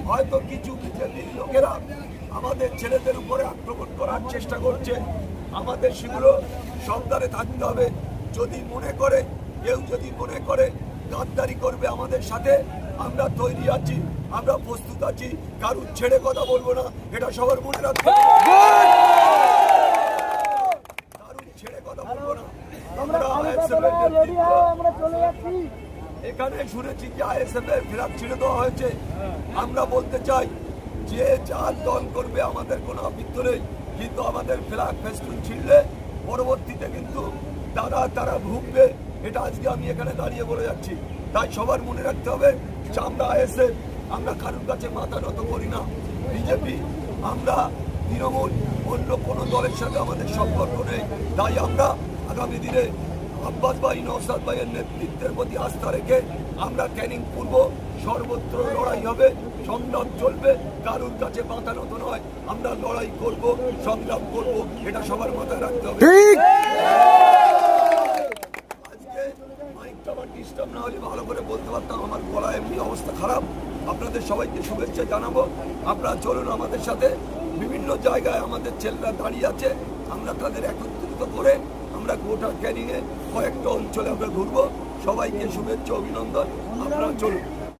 হয়তো কিছু বিজেপির লোকেরা আমাদের ছেলেদের উপরে আক্রমণ করার চেষ্টা করছে। আমাদের সেগুলো সাবধানে থাকতে হবে। কেউ যদি মনে করে গাদ্দারি করবে আমাদের সাথে, আমরা তৈরি আছি, আমরা প্রস্তুত আছি, কারুর ছেড়ে কথা বলবো না, এটা সবার মনে রাখতে হবে। কারুর ছেড়ে কথা বলবো না। এখানে শুনেছি যে আইএসএফ এর ফ্ল্যাগ ছিঁড়ে দেওয়া হয়েছে। আমরা বলতে চাই যে যার দল করবে আমাদের কোনো আপত্তি নেই, কিন্তু আমাদের ফ্ল্যাগ ফেস্টুন ছিঁড়লে পরবর্তীতে কিন্তু তারা ভুগবে। এটা আজকে আমি এখানে দাঁড়িয়ে বলে যাচ্ছি। তাই সবার মনে রাখতে হবে যে আমরা আইএসএফ, আমরা কারোর কাছে মাথা নত করি না। বিজেপি, আমরা তৃণমূল, অন্য কোনো দলের সাথে আমাদের সম্পর্ক নেই। তাই আমরা আগামী দিনে আব্বাস ভাই, নওশাদ ভাইয়ের নেতৃত্বের প্রতি আস্থা রেখে আমরা ক্যানিং পূর্ব সর্বত্র লড়াই হবে, সংগ্রাম চলবে। কারোর কাছে মাথা নত নয়, আমরা লড়াই করব, সংগ্রাম করব, এটা সবার মাথায় রাখতে হবে। আজকে মাইকটা আমার ডিস্টার্ব না হলে ভালো করে বলতে পারতাম, আমার গলা এমনি অবস্থা খারাপ। আপনাদের সবাইকে শুভেচ্ছা জানাবো। আপনারা চলুন আমাদের সাথে। বিভিন্ন জায়গায় আমাদের ছেলেরা দাঁড়িয়ে আছে, আমরা তাদের একত্রিত করে আমরা গোটা ক্যানিংয়ে কয়েকটা অঞ্চলে আমরা ঘুরবো। সবাইকে শুভেচ্ছা, অভিনন্দন। আপনারা চলুন।